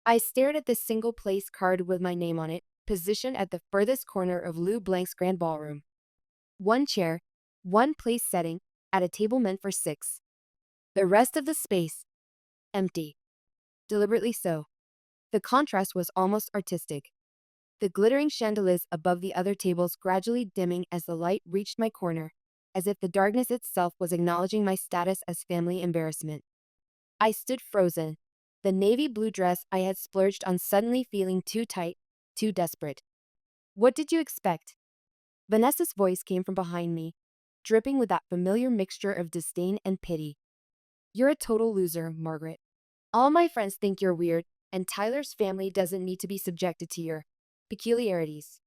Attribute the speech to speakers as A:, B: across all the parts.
A: I stared at the single place card with my name on it, positioned at the furthest corner of Lou Blank's grand ballroom. One chair, one place setting, at a table meant for six. The rest of the space, empty. Deliberately so. The contrast was almost artistic. The glittering chandeliers above the other tables gradually dimming as the light reached my corner, as if the darkness itself was acknowledging my status as family embarrassment. I stood frozen, the navy blue dress I had splurged on suddenly feeling too tight, too desperate. What did you expect? Vanessa's voice came from behind me, dripping with that familiar mixture of disdain and pity. You're a total loser, Margaret. All my friends think you're weird, and Tyler's family doesn't need to be subjected to your peculiarities.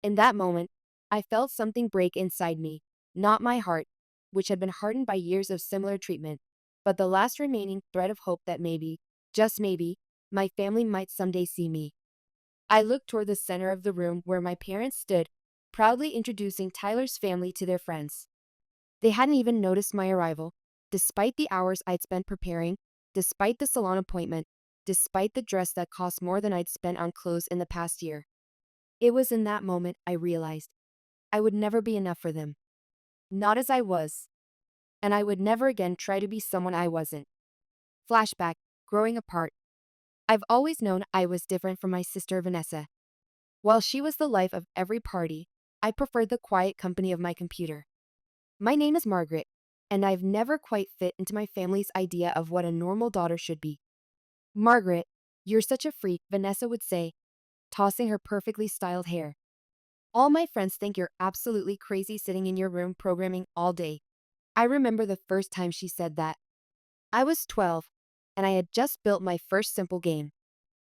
A: In that moment, I felt something break inside me, not my heart, which had been hardened by years of similar treatment, but the last remaining thread of hope that maybe, just maybe, my family might someday see me. I looked toward the center of the room where my parents stood, proudly introducing Tyler's family to their friends. They hadn't even noticed my arrival, despite the hours I'd spent preparing, despite the salon appointment, despite the dress that cost more than I'd spent on clothes in the past year. It was in that moment I realized I would never be enough for them. Not as I was. And I would never again try to be someone I wasn't. Flashback, growing apart. I've always known I was different from my sister Vanessa. While she was the life of every party, I preferred the quiet company of my computer. My name is Margaret, and I've never quite fit into my family's idea of what a normal daughter should be. Margaret, you're such a freak, Vanessa would say, tossing her perfectly styled hair. All my friends think you're absolutely crazy sitting in your room programming all day. I remember the first time she said that. I was 12, and I had just built my first simple game.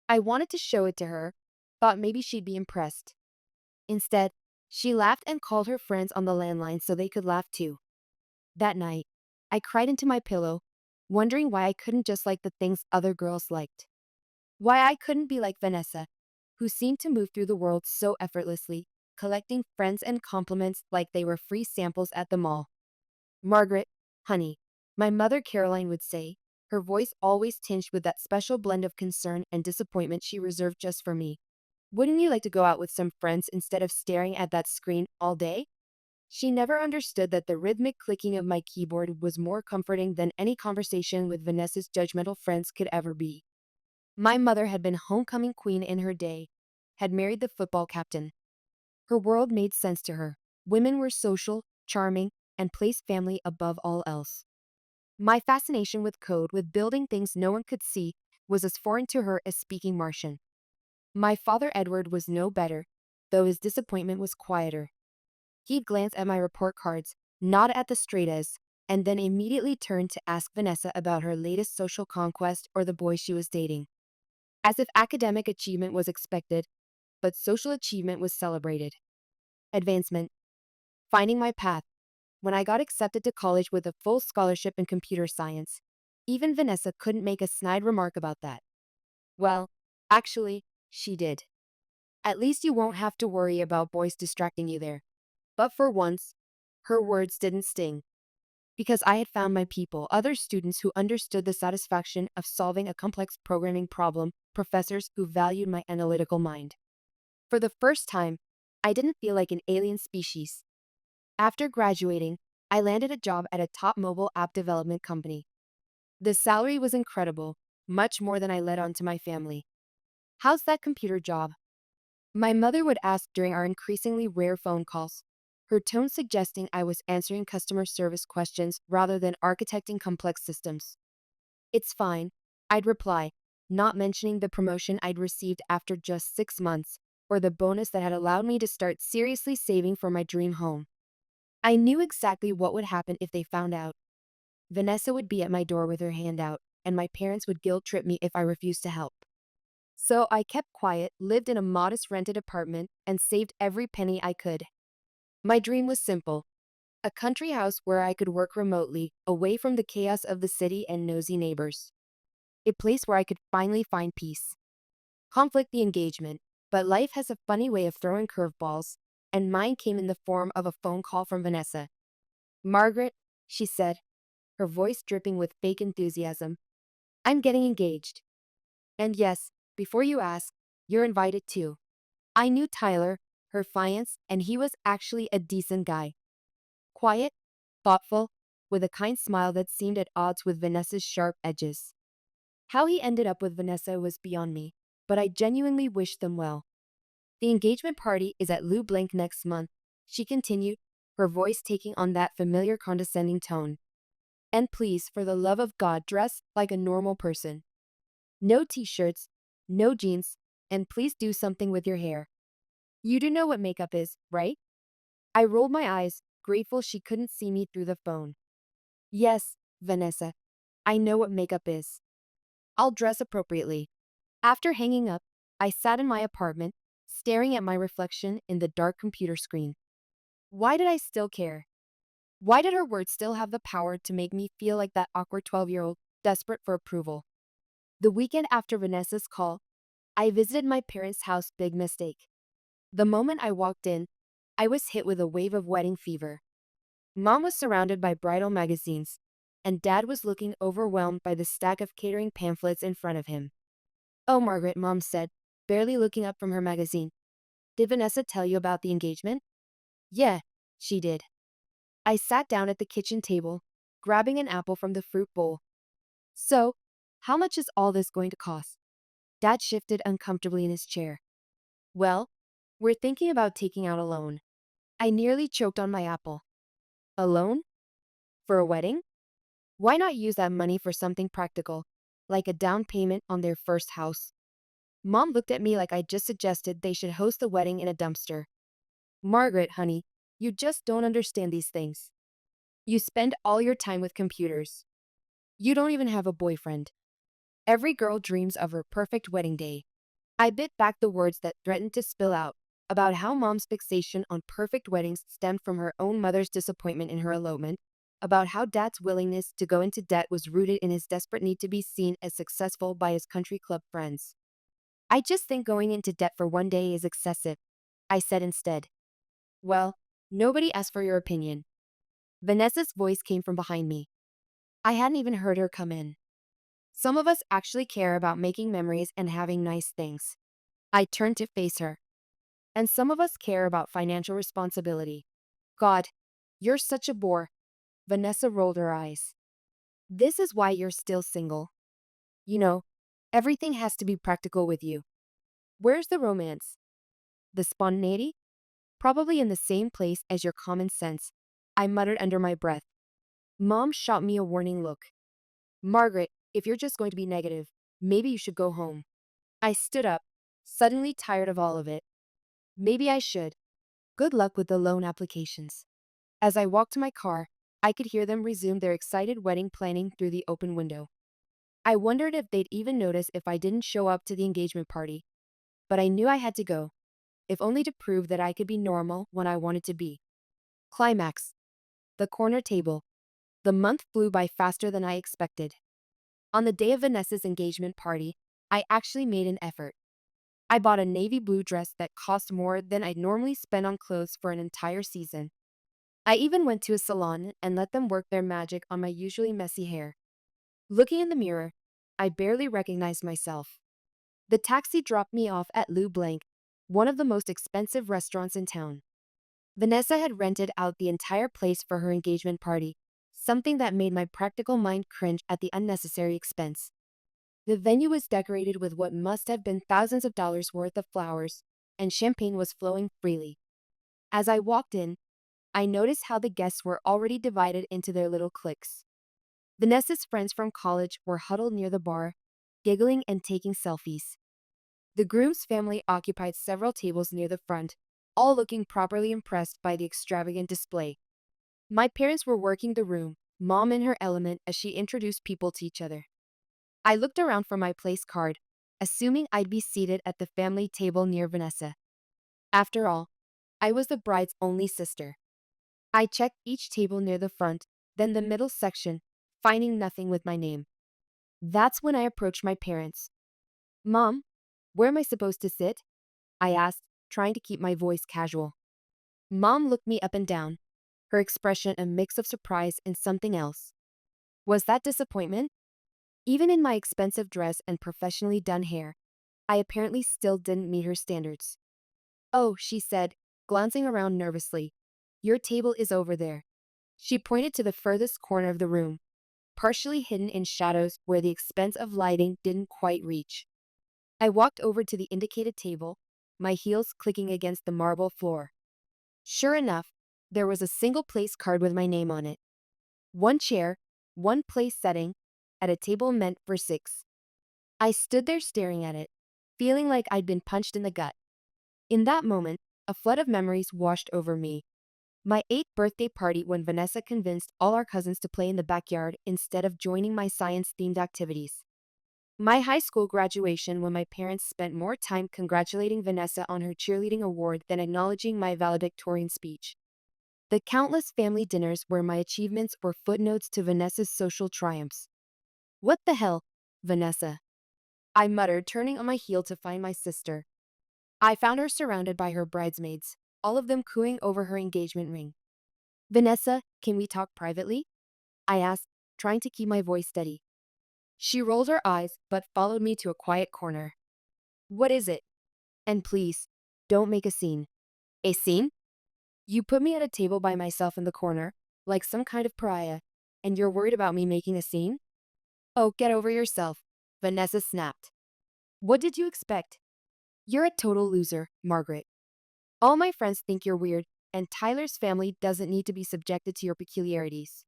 A: I wanted to show it to her, thought maybe she'd be impressed. Instead, she laughed and called her friends on the landline so they could laugh too. That night, I cried into my pillow, wondering why I couldn't just like the things other girls liked. Why I couldn't be like Vanessa, who seemed to move through the world so effortlessly, collecting friends and compliments like they were free samples at the mall. Margaret, honey, my mother Caroline would say, her voice always tinged with that special blend of concern and disappointment she reserved just for me. Wouldn't you like to go out with some friends instead of staring at that screen all day? She never understood that the rhythmic clicking of my keyboard was more comforting than any conversation with Vanessa's judgmental friends could ever be. My mother had been homecoming queen in her day, had married the football captain. Her world made sense to her. Women were social, charming, and placed family above all else. My fascination with code, with building things no one could see, was as foreign to her as speaking Martian. My father Edward was no better, though his disappointment was quieter. He'd glance at my report cards, nod at the straight A's, and then immediately turn to ask Vanessa about her latest social conquest or the boy she was dating. As if academic achievement was expected, but social achievement was celebrated. Advancement. Finding my path. When I got accepted to college with a full scholarship in computer science, even Vanessa couldn't make a snide remark about that. Well, actually, she did. At least you won't have to worry about boys distracting you there. But for once, her words didn't sting. Because I had found my people, other students who understood the satisfaction of solving a complex programming problem, professors who valued my analytical mind. For the first time, I didn't feel like an alien species. After graduating, I landed a job at a top mobile app development company. The salary was incredible, much more than I let on to my family. How's that computer job? My mother would ask during our increasingly rare phone calls, her tone suggesting I was answering customer service questions rather than architecting complex systems. It's fine, I'd reply, not mentioning the promotion I'd received after just 6 months, or the bonus that had allowed me to start seriously saving for my dream home. I knew exactly what would happen if they found out. Vanessa would be at my door with her hand out, and my parents would guilt trip me if I refused to help. So I kept quiet, lived in a modest rented apartment, and saved every penny I could. My dream was simple: a country house where I could work remotely, away from the chaos of the city and nosy neighbors. A place where I could finally find peace. Conflict the engagement, but life has a funny way of throwing curveballs, and mine came in the form of a phone call from Vanessa. Margaret, she said, her voice dripping with fake enthusiasm, I'm getting engaged. And yes, Before you ask, you're invited too. I knew Tyler, her fiance, and he was actually a decent guy. Quiet, thoughtful, with a kind smile that seemed at odds with Vanessa's sharp edges. How he ended up with Vanessa was beyond me, but I genuinely wished them well. The engagement party is at Lou Blanc next month, she continued, her voice taking on that familiar condescending tone. And please, for the love of God, dress like a normal person. No t-shirts, no jeans, and please do something with your hair. You do know what makeup is, right? I rolled my eyes, grateful she couldn't see me through the phone. Yes, Vanessa, I know what makeup is. I'll dress appropriately. After hanging up, I sat in my apartment, staring at my reflection in the dark computer screen. Why did I still care? Why did her words still have the power to make me feel like that awkward 12-year-old, desperate for approval? The weekend after Vanessa's call, I visited my parents' house. Big mistake. The moment I walked in, I was hit with a wave of wedding fever. Mom was surrounded by bridal magazines, and Dad was looking overwhelmed by the stack of catering pamphlets in front of him. Oh, Margaret, Mom said, barely looking up from her magazine. Did Vanessa tell you about the engagement? Yeah, she did. I sat down at the kitchen table, grabbing an apple from the fruit bowl. So, how much is all this going to cost? Dad shifted uncomfortably in his chair. Well, we're thinking about taking out a loan. I nearly choked on my apple. A loan? For a wedding? Why not use that money for something practical, like a down payment on their first house? Mom looked at me like I just suggested they should host the wedding in a dumpster. Margaret, honey, you just don't understand these things. You spend all your time with computers. You don't even have a boyfriend. Every girl dreams of her perfect wedding day. I bit back the words that threatened to spill out about how Mom's fixation on perfect weddings stemmed from her own mother's disappointment in her elopement, about how Dad's willingness to go into debt was rooted in his desperate need to be seen as successful by his country club friends. I just think going into debt for one day is excessive, I said instead. Well, nobody asked for your opinion. Vanessa's voice came from behind me. I hadn't even heard her come in. Some of us actually care about making memories and having nice things. I turned to face her. And some of us care about financial responsibility. God, you're such a bore. Vanessa rolled her eyes. This is why you're still single. You know, everything has to be practical with you. Where's the romance? The spontaneity? Probably in the same place as your common sense, I muttered under my breath. Mom shot me a warning look. Margaret, if you're just going to be negative, maybe you should go home. I stood up, suddenly tired of all of it. Maybe I should. Good luck with the loan applications. As I walked to my car, I could hear them resume their excited wedding planning through the open window. I wondered if they'd even notice if I didn't show up to the engagement party. But I knew I had to go, if only to prove that I could be normal when I wanted to be. Climax. The corner table. The month flew by faster than I expected. On the day of Vanessa's engagement party, I actually made an effort. I bought a navy blue dress that cost more than I'd normally spend on clothes for an entire season. I even went to a salon and let them work their magic on my usually messy hair. Looking in the mirror, I barely recognized myself. The taxi dropped me off at Lou Blanc, one of the most expensive restaurants in town. Vanessa had rented out the entire place for her engagement party, something that made my practical mind cringe at the unnecessary expense. The venue was decorated with what must have been thousands of dollars worth of flowers, and champagne was flowing freely. As I walked in, I noticed how the guests were already divided into their little cliques. Vanessa's friends from college were huddled near the bar, giggling and taking selfies. The groom's family occupied several tables near the front, all looking properly impressed by the extravagant display. My parents were working the room, Mom in her element as she introduced people to each other. I looked around for my place card, assuming I'd be seated at the family table near Vanessa. After all, I was the bride's only sister. I checked each table near the front, then the middle section, finding nothing with my name. That's when I approached my parents. Mom, where am I supposed to sit? I asked, trying to keep my voice casual. Mom looked me up and down, her expression a mix of surprise and something else. Was that disappointment? Even in my expensive dress and professionally done hair, I apparently still didn't meet her standards. "Oh," she said, glancing around nervously. "Your table is over there." She pointed to the furthest corner of the room, partially hidden in shadows where the expense of lighting didn't quite reach. I walked over to the indicated table, my heels clicking against the marble floor. Sure enough, there was a single place card with my name on it. One chair, one place setting, at a table meant for six. I stood there staring at it, feeling like I'd been punched in the gut. In that moment, a flood of memories washed over me. My 8th birthday party when Vanessa convinced all our cousins to play in the backyard instead of joining my science-themed activities. My high school graduation when my parents spent more time congratulating Vanessa on her cheerleading award than acknowledging my valedictorian speech. The countless family dinners where my achievements were footnotes to Vanessa's social triumphs. "What the hell, Vanessa?" I muttered, turning on my heel to find my sister. I found her surrounded by her bridesmaids, all of them cooing over her engagement ring. "Vanessa, can we talk privately?" I asked, trying to keep my voice steady. She rolled her eyes but followed me to a quiet corner. "What is it? And please, don't make a scene." "A scene? You put me at a table by myself in the corner, like some kind of pariah, and you're worried about me making a scene?" "Oh, get over yourself," Vanessa snapped. "What did you expect? You're a total loser, Margaret. All my friends think you're weird, and Tyler's family doesn't need to be subjected to your peculiarities."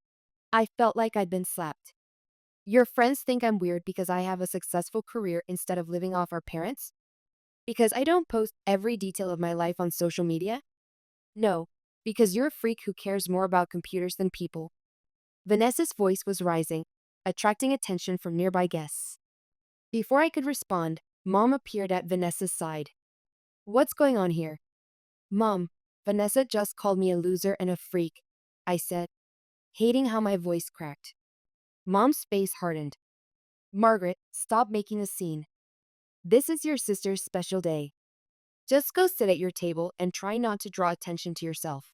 A: I felt like I'd been slapped. "Your friends think I'm weird because I have a successful career instead of living off our parents? Because I don't post every detail of my life on social media? No, because you're a freak who cares more about computers than people." Vanessa's voice was rising, attracting attention from nearby guests. Before I could respond, Mom appeared at Vanessa's side. "What's going on here?" "Mom, Vanessa just called me a loser and a freak," I said, hating how my voice cracked. Mom's face hardened. "Margaret, stop making a scene. This is your sister's special day. Just go sit at your table and try not to draw attention to yourself."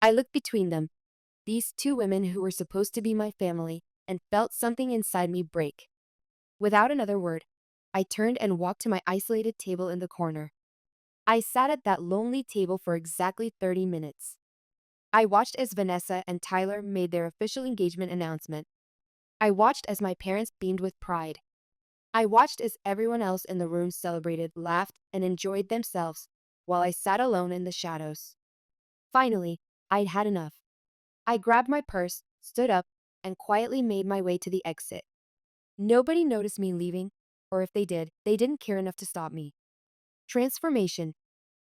A: I looked between them, these two women who were supposed to be my family, and felt something inside me break. Without another word, I turned and walked to my isolated table in the corner. I sat at that lonely table for exactly 30 minutes. I watched as Vanessa and Tyler made their official engagement announcement. I watched as my parents beamed with pride. I watched as everyone else in the room celebrated, laughed, and enjoyed themselves, while I sat alone in the shadows. Finally, I'd had enough. I grabbed my purse, stood up, and quietly made my way to the exit. Nobody noticed me leaving, or if they did, they didn't care enough to stop me. Transformation.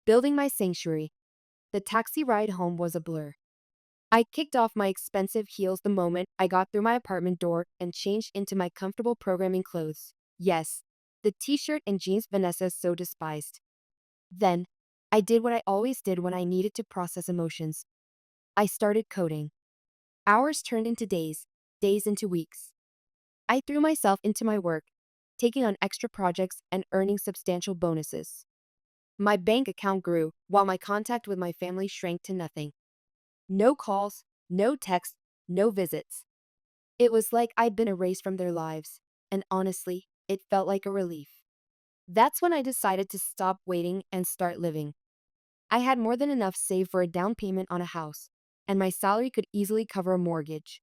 A: Building my sanctuary. The taxi ride home was a blur. I kicked off my expensive heels the moment I got through my apartment door and changed into my comfortable programming clothes. Yes, the t-shirt and jeans Vanessa so despised. Then, I did what I always did when I needed to process emotions. I started coding. Hours turned into days, days into weeks. I threw myself into my work, taking on extra projects and earning substantial bonuses. My bank account grew, while my contact with my family shrank to nothing. No calls, no texts, no visits. It was like I'd been erased from their lives, and honestly, it felt like a relief. That's when I decided to stop waiting and start living. I had more than enough saved for a down payment on a house, and my salary could easily cover a mortgage.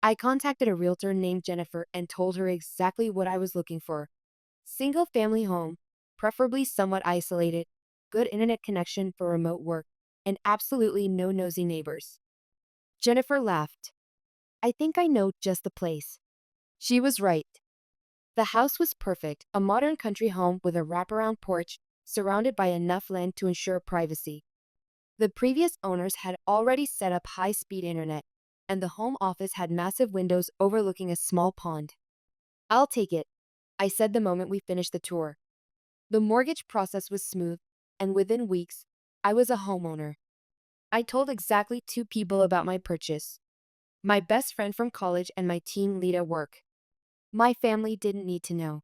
A: I contacted a realtor named Jennifer and told her exactly what I was looking for. Single family home, preferably somewhat isolated, good internet connection for remote work, and absolutely no nosy neighbors. Jennifer laughed. "I think I know just the place." She was right. The house was perfect, a modern country home with a wraparound porch, surrounded by enough land to ensure privacy. The previous owners had already set up high-speed internet, and the home office had massive windows overlooking a small pond. "I'll take it," I said the moment we finished the tour. The mortgage process was smooth, and within weeks, I was a homeowner. I told exactly two people about my purchase: my best friend from college and my team lead at work. My family didn't need to know.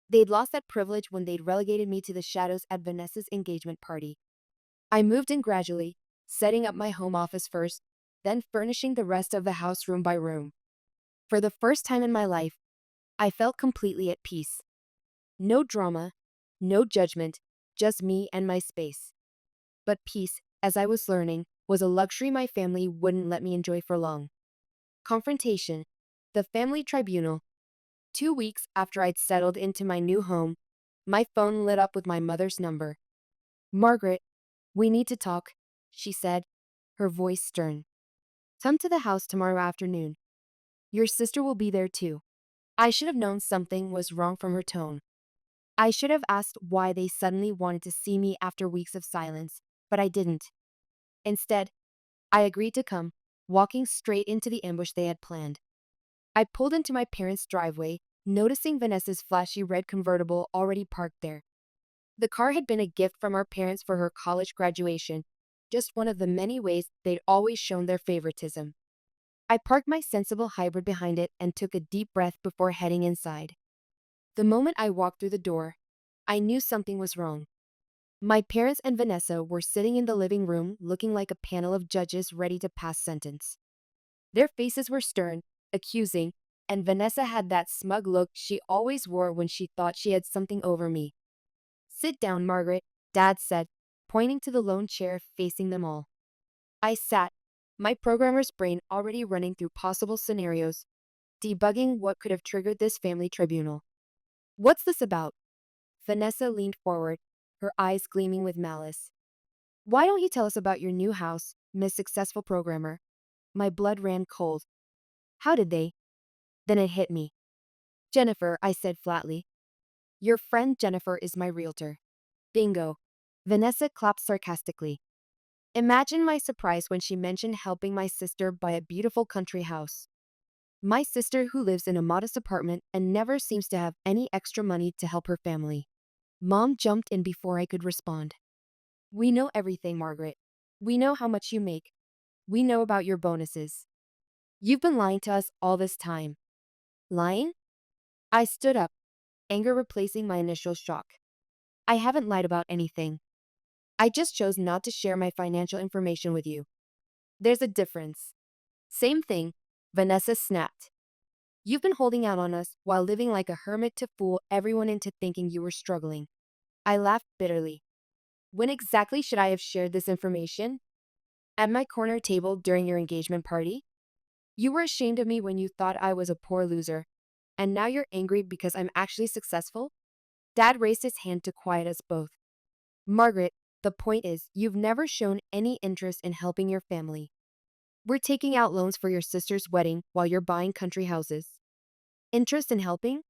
A: They'd lost that privilege when they'd relegated me to the shadows at Vanessa's engagement party. I moved in gradually, setting up my home office first, then furnishing the rest of the house room by room. For the first time in my life, I felt completely at peace. No drama, No judgment, just me and my space. But peace, as I was learning, was a luxury my family wouldn't let me enjoy for long. Confrontation. The family tribunal. 2 weeks after I'd settled into my new home, my phone lit up with my mother's number. Margaret, we need to talk, she said, her voice stern. Come to the house tomorrow afternoon. Your sister will be there too. I should have known something was wrong from her tone. I should have asked why they suddenly wanted to see me after weeks of silence, but I didn't. Instead, I agreed to come, walking straight into the ambush they had planned. I pulled into my parents' driveway, noticing Vanessa's flashy red convertible already parked there. The car had been a gift from our parents for her college graduation, just one of the many ways they'd always shown their favoritism. I parked my sensible hybrid behind it and took a deep breath before heading inside. The moment I walked through the door, I knew something was wrong. My parents and Vanessa were sitting in the living room looking like a panel of judges ready to pass sentence. Their faces were stern, accusing, and Vanessa had that smug look she always wore when she thought she had something over me. Sit down, Margaret, Dad said, pointing to the lone chair facing them all. I sat, my programmer's brain already running through possible scenarios, debugging what could have triggered this family tribunal. What's this about? Vanessa leaned forward, her eyes gleaming with malice. Why don't you tell us about your new house, Miss Successful Programmer? My blood ran cold. How did they? Then it hit me. Jennifer, I said flatly. Your friend Jennifer is my realtor. Bingo. Vanessa clapped sarcastically. Imagine my surprise when she mentioned helping my sister buy a beautiful country house. My sister who lives in a modest apartment and never seems to have any extra money to help her family. Mom jumped in before I could respond. We know everything, Margaret. We know how much you make. We know about your bonuses. You've been lying to us all this time. Lying? I stood up, anger replacing my initial shock. I haven't lied about anything. I just chose not to share my financial information with you. There's a difference. Same thing, Vanessa snapped. You've been holding out on us while living like a hermit to fool everyone into thinking you were struggling. I laughed bitterly. When exactly should I have shared this information? At my corner table during your engagement party? You were ashamed of me when you thought I was a poor loser, and now you're angry because I'm actually successful? Dad raised his hand to quiet us both. Margaret, the point is, you've never shown any interest in helping your family. We're taking out loans for your sister's wedding while you're buying country houses. Interest in helping?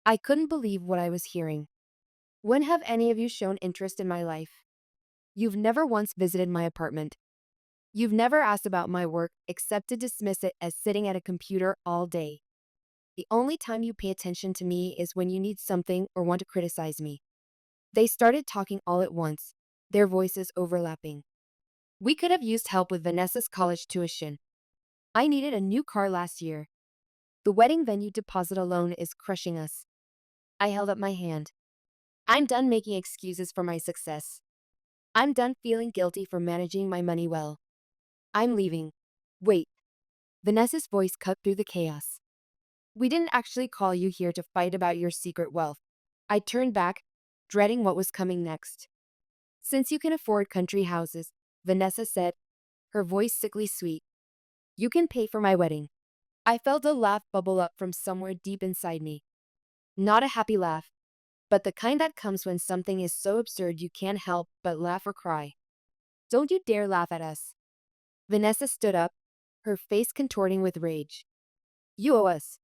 A: I couldn't believe what I was hearing. When have any of you shown interest in my life? You've never once visited my apartment. You've never asked about my work except to dismiss it as sitting at a computer all day. The only time you pay attention to me is when you need something or want to criticize me. They started talking all at once, their voices overlapping. We could have used help with Vanessa's college tuition. I needed a new car last year. The wedding venue deposit alone is crushing us. I held up my hand. I'm done making excuses for my success. I'm done feeling guilty for managing my money well. I'm leaving. Wait. Vanessa's voice cut through the chaos. We didn't actually call you here to fight about your secret wealth. I turned back, dreading what was coming next. Since you can afford country houses, Vanessa said, her voice sickly sweet, you can pay for my wedding. I felt a laugh bubble up from somewhere deep inside me. Not a happy laugh, but the kind that comes when something is so absurd you can't help but laugh or cry. Don't you dare laugh at us. Vanessa stood up, her face contorting with rage. You owe us.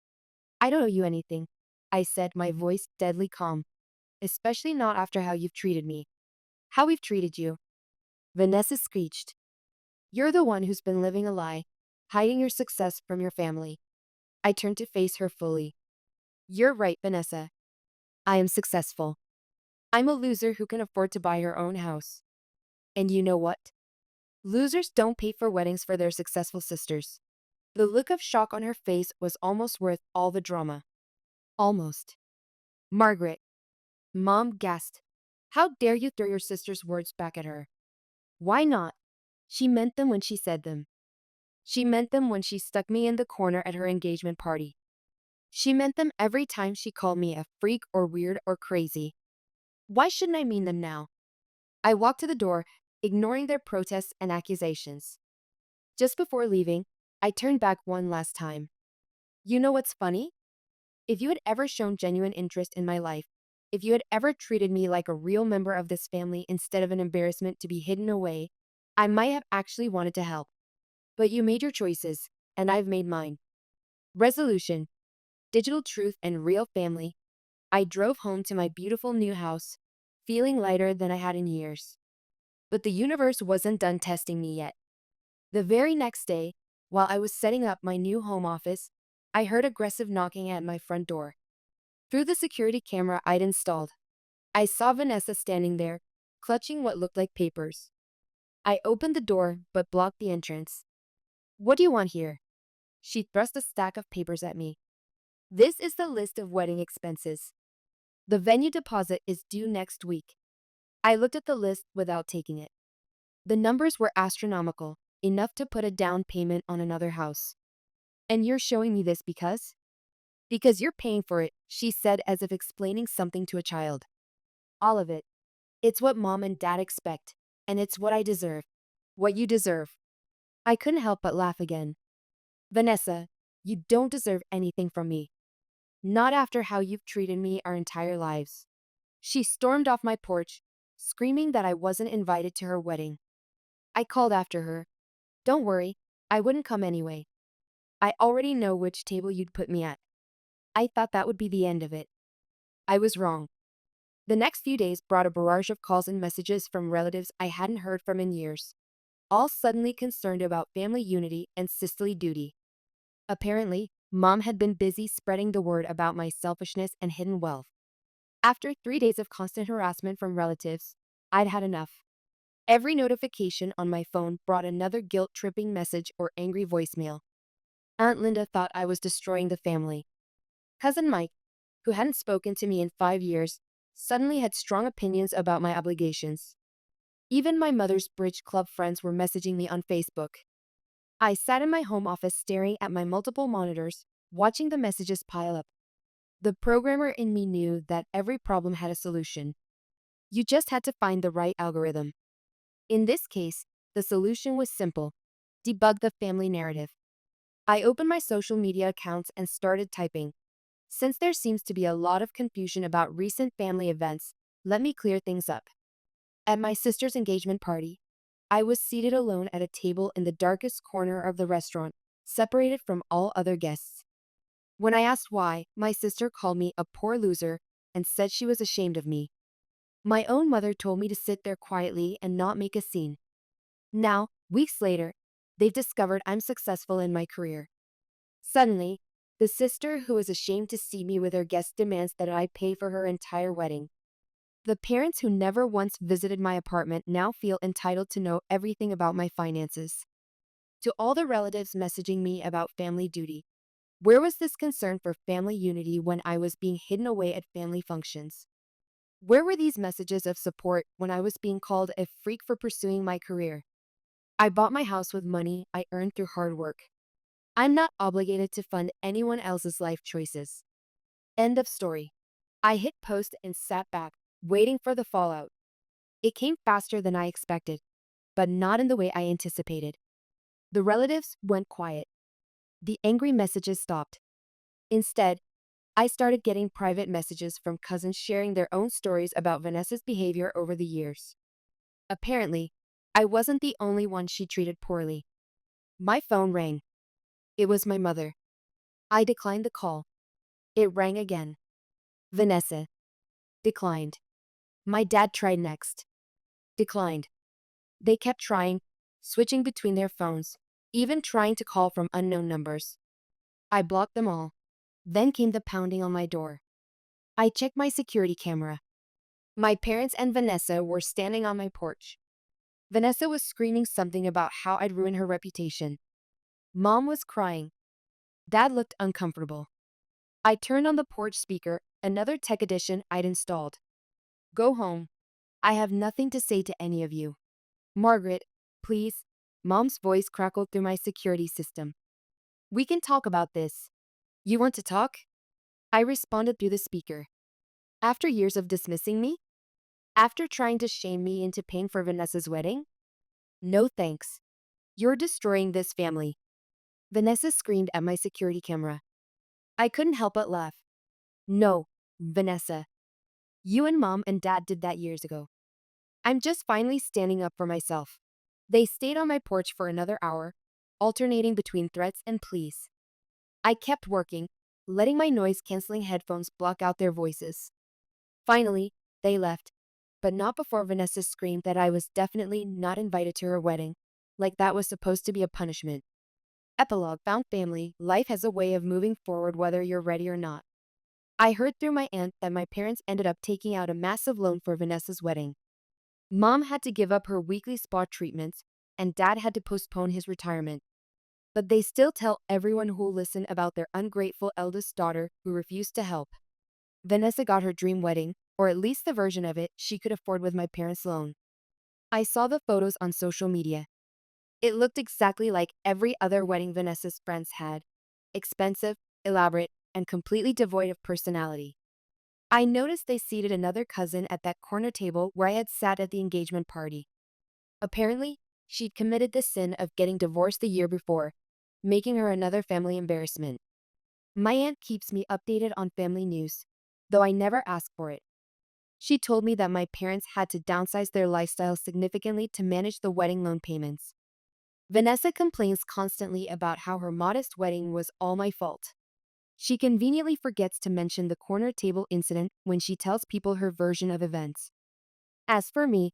A: I don't owe you anything, I said, my voice deadly calm. Especially not after how you've treated me. How we've treated you. Vanessa screeched. You're the one who's been living a lie, hiding your success from your family. I turned to face her fully. You're right, Vanessa. I am successful. I'm a loser who can afford to buy her own house. And you know what? Losers don't pay for weddings for their successful sisters. The look of shock on her face was almost worth all the drama. Almost. Margaret. Mom gasped. How dare you throw your sister's words back at her? Why not? She meant them when she said them. She meant them when she stuck me in the corner at her engagement party. She meant them every time she called me a freak or weird or crazy. Why shouldn't I mean them now? I walked to the door, ignoring their protests and accusations. Just before leaving, I turned back one last time. You know what's funny? If you had ever shown genuine interest in my life, if you had ever treated me like a real member of this family instead of an embarrassment to be hidden away, I might have actually wanted to help. But you made your choices, and I've made mine. Resolution, digital truth, and real family. I drove home to my beautiful new house, feeling lighter than I had in years. But the universe wasn't done testing me yet. The very next day, while I was setting up my new home office, I heard aggressive knocking at my front door. Through the security camera I'd installed, I saw Vanessa standing there, clutching what looked like papers. I opened the door but blocked the entrance. What do you want here? She thrust a stack of papers at me. This is the list of wedding expenses. The venue deposit is due next week. I looked at the list without taking it. The numbers were astronomical, enough to put a down payment on another house. And you're showing me this because? Because you're paying for it, she said as if explaining something to a child. All of it. It's what mom and dad expect, and it's what I deserve. What you deserve. I couldn't help but laugh again. Vanessa, you don't deserve anything from me. Not after how you've treated me our entire lives. She stormed off my porch, screaming that I wasn't invited to her wedding. I called after her. Don't worry, I wouldn't come anyway. I already know which table you'd put me at. I thought that would be the end of it. I was wrong. The next few days brought a barrage of calls and messages from relatives I hadn't heard from in years, all suddenly concerned about family unity and sisterly duty. Apparently, mom had been busy spreading the word about my selfishness and hidden wealth. After 3 days of constant harassment from relatives, I'd had enough. Every notification on my phone brought another guilt-tripping message or angry voicemail. Aunt Linda thought I was destroying the family. Cousin Mike, who hadn't spoken to me in 5 years, suddenly had strong opinions about my obligations. Even my mother's bridge club friends were messaging me on Facebook. I sat in my home office staring at my multiple monitors, watching the messages pile up. The programmer in me knew that every problem had a solution. You just had to find the right algorithm. In this case, the solution was simple: debug the family narrative. I opened my social media accounts and started typing. Since there seems to be a lot of confusion about recent family events, let me clear things up. At my sister's engagement party, I was seated alone at a table in the darkest corner of the restaurant, separated from all other guests. When I asked why, my sister called me a poor loser and said she was ashamed of me. My own mother told me to sit there quietly and not make a scene. Now, weeks later, they've discovered I'm successful in my career. Suddenly, the sister who was ashamed to see me with her guests demands that I pay for her entire wedding. The parents who never once visited my apartment now feel entitled to know everything about my finances. To all the relatives messaging me about family duty, where was this concern for family unity when I was being hidden away at family functions? Where were these messages of support when I was being called a freak for pursuing my career? I bought my house with money I earned through hard work. I'm not obligated to fund anyone else's life choices. End of story. I hit post and sat back, waiting for the fallout. It came faster than I expected, but not in the way I anticipated. The relatives went quiet. The angry messages stopped. Instead, I started getting private messages from cousins sharing their own stories about Vanessa's behavior over the years. Apparently, I wasn't the only one she treated poorly. My phone rang. It was my mother. I declined the call. It rang again. Vanessa. Declined. My dad tried next. Declined. They kept trying, switching between their phones, even trying to call from unknown numbers. I blocked them all. Then came the pounding on my door. I checked my security camera. My parents and Vanessa were standing on my porch. Vanessa was screaming something about how I'd ruined her reputation. Mom was crying. Dad looked uncomfortable. I turned on the porch speaker, another tech edition I'd installed. Go home. I have nothing to say to any of you. Margaret, please. Mom's voice crackled through my security system. We can talk about this. You want to talk? I responded through the speaker. After years of dismissing me? After trying to shame me into paying for Vanessa's wedding? No thanks. You're destroying this family. Vanessa screamed at my security camera. I couldn't help but laugh. No, Vanessa. You and mom and dad did that years ago. I'm just finally standing up for myself. They stayed on my porch for another hour, alternating between threats and pleas. I kept working, letting my noise-canceling headphones block out their voices. Finally, they left, but not before Vanessa screamed that I was definitely not invited to her wedding, like that was supposed to be a punishment. Epilogue. Found family, life has a way of moving forward whether you're ready or not. I heard through my aunt that my parents ended up taking out a massive loan for Vanessa's wedding. Mom had to give up her weekly spa treatments, and dad had to postpone his retirement. But they still tell everyone who'll listen about their ungrateful eldest daughter who refused to help. Vanessa got her dream wedding, or at least the version of it she could afford with my parents' loan. I saw the photos on social media. It looked exactly like every other wedding Vanessa's friends had. Expensive, elaborate, and completely devoid of personality. I noticed they seated another cousin at that corner table where I had sat at the engagement party. Apparently, she'd committed the sin of getting divorced the year before, making her another family embarrassment. My aunt keeps me updated on family news, though I never ask for it. She told me that my parents had to downsize their lifestyle significantly to manage the wedding loan payments. Vanessa complains constantly about how her modest wedding was all my fault. She conveniently forgets to mention the corner table incident when she tells people her version of events. As for me,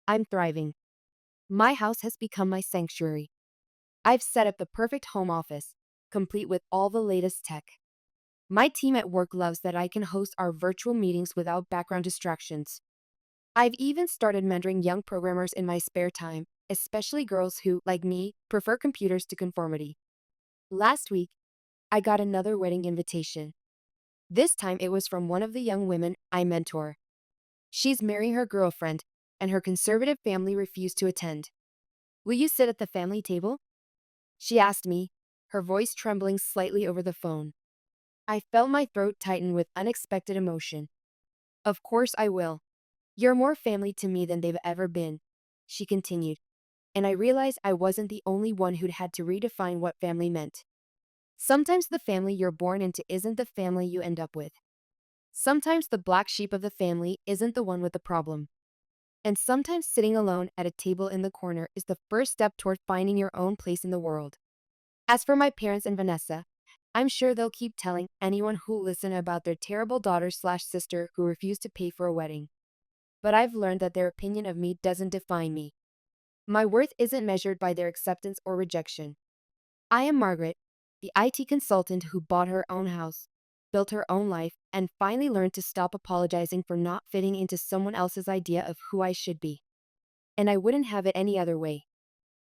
A: I'm thriving. My house has become my sanctuary. I've set up the perfect home office, complete with all the latest tech. My team at work loves that I can host our virtual meetings without background distractions. I've even started mentoring young programmers in my spare time, especially girls who, like me, prefer computers to conformity. Last week, I got another wedding invitation. This time it was from one of the young women I mentor. She's marrying her girlfriend, and her conservative family refused to attend. Will you sit at the family table? She asked me, her voice trembling slightly over the phone. I felt my throat tighten with unexpected emotion. Of course I will. You're more family to me than they've ever been, she continued, and I realized I wasn't the only one who'd had to redefine what family meant. Sometimes the family you're born into isn't the family you end up with. Sometimes the black sheep of the family isn't the one with the problem. And sometimes sitting alone at a table in the corner is the first step toward finding your own place in the world. As for my parents and Vanessa, I'm sure they'll keep telling anyone who'll listen about their terrible daughter/sister who refused to pay for a wedding. But I've learned that their opinion of me doesn't define me. My worth isn't measured by their acceptance or rejection. I am Margaret, the IT consultant who bought her own house, built her own life, and finally learned to stop apologizing for not fitting into someone else's idea of who I should be. And I wouldn't have it any other way.